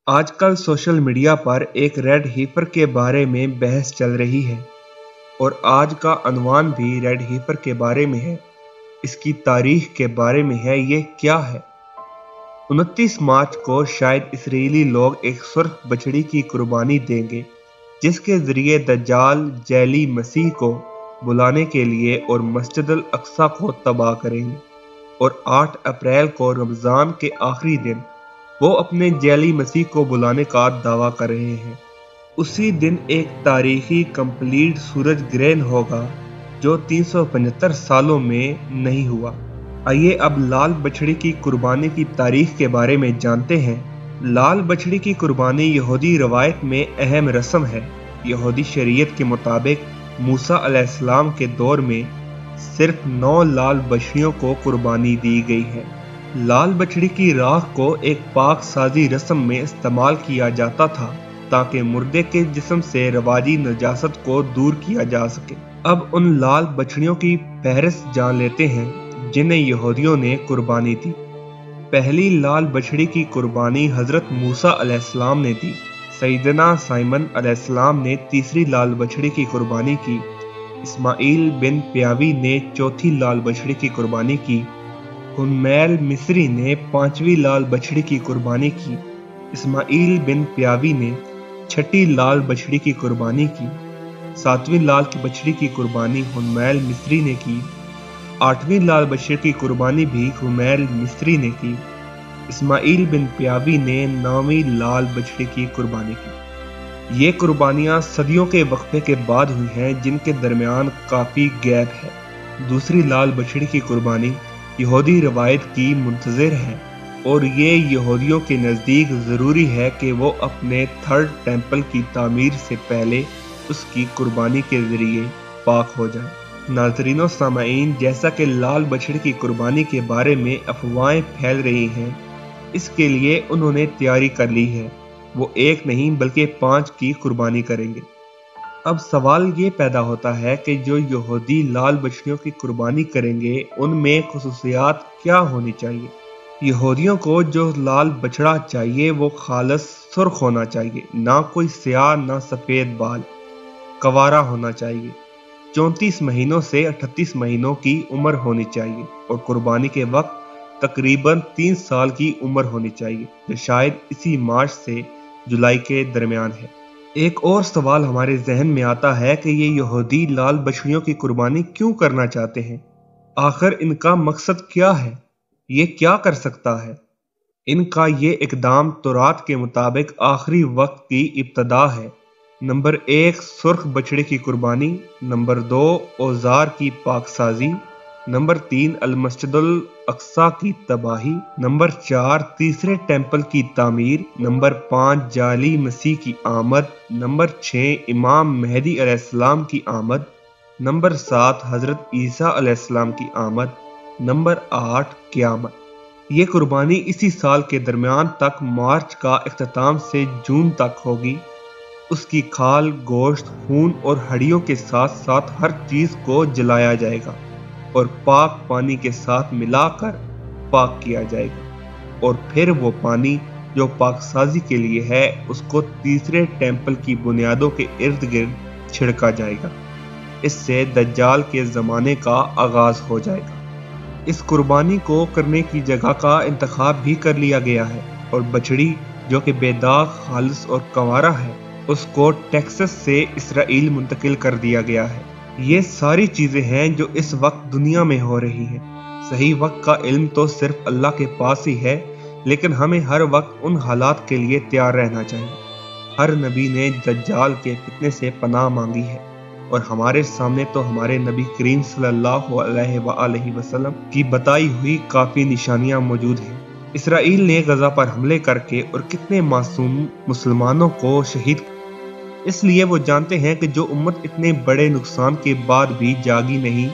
آج کل social media پر ایک ریڈ ہیپر کے بارے میں بحث چل رہی ہے اور آج کا عنوان بھی ریڈ ہیپر کے بارے میں ہے۔ اس کی تاریخ کے بارے میں ہے۔ یہ کیا ہے؟ 29 مارچ کو شاید اسرائیلی لوگ ایک سرخ بچڑی کی قربانی دیں گے جس کے ذریعے دجال جعلی مسیح کو بلانے کے لیے اور مسجد الاقصی کو تباہ کریں گے، اور 8 اپریل کو رمضان کے آخری دن وہ اپنے جعلی مسیح کو بلانے کا دعویٰ کر رہے ہیں۔ اسی دن ایک تاریخی کمپلیٹ سورج گرہن ہوگا جو 375 سالوں میں نہیں ہوا۔ آئیے اب لال بچڑی کی قربانی کی تاریخ کے بارے میں جانتے ہیں۔ لال بچڑی کی قربانی یہودی روایت میں اہم رسم ہے۔ یہودی شریعت کے مطابق موسیٰ علیہ السلام کے دور میں صرف 9 لال بچڑیوں کو قربانی دی گئی ہے۔ لال بچڑی کی راکھ کو ایک پاک سازی رسم میں استعمال کیا جاتا تھا تاکہ مردے کے جسم سے رواجی نجاست کو دور کیا جا سکے۔ اب ان لال بچڑیوں کی فہرست جان لیتے ہیں جنہیں یہودیوں نے قربانی دی۔ پہلی لال بچڑی کی قربانی حضرت موسیٰ علیہ السلام نے دی۔ سیدنا سائمن علیہ السلام نے تیسری لال بچڑی کی قربانی کی۔ اسماعیل بن پیاوی نے چوتھی لال بچڑی کی قربانی کی۔ ہنمیل مصری نے 5ویں لال بچڑی کی قربانی کی۔ اسماعیل بن پیاوی نے 6ٹھی لال بچڑی کی قربانی کی۔ 7ویں لال بچڑی کی قربانی ہنمیل مصری نے کی۔ 8ویں لال بچڑی کی قربانی بھی ہنمیل مصری نے کی۔ اسماعیل بن پیاوی نے 9ویں لال بچڑی کی قربانی کی۔ یہ قربانیاں صدیوں کے وقفے کے بعد ہوئی ہیں جن کے درمیان کافی گیپ ہے۔ دوسری لال بچڑی کی قربانی یہودی روایت کی منتظر ہے اور یہ یہودیوں کے نزدیک ضروری ہے کہ وہ اپنے 3rd ٹیمپل کی تعمیر سے پہلے اس کی قربانی کے ذریعے پاک ہو جائیں۔ ناظرین و سامعین، جیسا کہ لال بچڑی کی قربانی کے بارے میں افواہیں پھیل رہی ہیں، اس کے لیے انہوں نے تیاری کر لی ہے۔ وہ 1 نہیں بلکہ 5 کی قربانی کریں گے۔ اب سوال یہ پیدا ہوتا ہے کہ جو یہودی لال بچڑیوں کی قربانی کریں گے ان میں خصوصیات کیا ہونی چاہیے؟ یہودیوں کو جو لال بچڑا چاہیے وہ خالص سرخ ہونا چاہیے، نہ کوئی سیاہ نہ سفید بال، کنوارا ہونا چاہیے، 34 مہینوں سے 38 مہینوں کی عمر ہونی چاہیے، اور قربانی کے وقت تقریباً 3 سال کی عمر ہونی چاہیے، جو شاید اسی مارچ سے جولائی کے درمیان ہے۔ ایک اور سوال ہمارے ذہن میں آتا ہے کہ یہ یہودی لال بچڑیوں کی قربانی کیوں کرنا چاہتے ہیں؟ آخر ان کا مقصد کیا ہے؟ یہ کیا کر سکتا ہے؟ ان کا یہ اقدام تورات کے مطابق آخری وقت کی ابتدا ہے۔ نمبر 1 سرخ بچڑے کی قربانی، نمبر 2 اوزار کی پاک سازی، نمبر 3 المسجد الاقصی کی تباہی، نمبر 4 تیسرے ٹیمپل کی تعمیر، نمبر 5 جعلی مسیح کی آمد، نمبر 6 امام مہدی علیہ السلام کی آمد، نمبر 7 حضرت عیسیٰ علیہ السلام کی آمد، نمبر 8 قیامت۔ یہ قربانی اسی سال کے درمیان تک مارچ کا اختتام سے جون تک ہوگی۔ اس کی کھال، گوشت، خون اور ہڈیوں کے ساتھ ساتھ ہر چیز کو جلایا جائے گا اور پاک پانی کے ساتھ ملا کر پاک کیا جائے گا، اور پھر وہ پانی جو پاک سازی کے لیے ہے اس کو تیسرے ٹیمپل کی بنیادوں کے ارد گرد چھڑکا جائے گا۔ اس سے دجال کے زمانے کا آغاز ہو جائے گا۔ اس قربانی کو کرنے کی جگہ کا انتخاب بھی کر لیا گیا ہے، اور بچڑی جو کہ بے داغ، خالص اور کنوارا ہے اس کو ٹیکسس سے اسرائیل منتقل کر دیا گیا ہے۔ یہ ساری چیزیں ہیں جو اس وقت دنیا میں ہو رہی ہیں۔ صحیح وقت کا علم تو صرف اللہ کے پاس ہی ہے، لیکن ہمیں ہر وقت ان حالات کے لیے تیار رہنا چاہیے۔ ہر نبی نے دجال کے فتنے سے پناہ مانگی ہے، اور ہمارے سامنے تو ہمارے نبی کریم صلی اللہ علیہ وآلہ وسلم کی بتائی ہوئی کافی نشانیاں موجود ہیں۔ اسرائیل نے غزہ پر حملے کر کے اور کتنے معصوم مسلمانوں کو شہید، اس لیے وہ جانتے ہیں کہ جو امت اتنے بڑے نقصان کے بعد بھی جاگی نہیں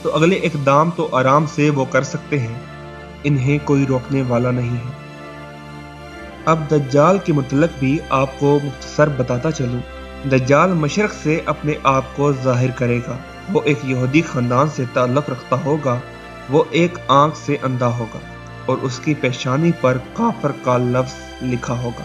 تو اگلے اقدام تو آرام سے وہ کر سکتے ہیں، انہیں کوئی روکنے والا نہیں ہے۔ اب دجال کے متعلق بھی آپ کو مختصر بتاتا چلوں۔ دجال مشرق سے اپنے آپ کو ظاہر کرے گا۔ وہ ایک یہودی خاندان سے تعلق رکھتا ہوگا۔ وہ ایک آنکھ سے اندھا ہوگا اور اس کی پیشانی پر کافر کا لفظ لکھا ہوگا۔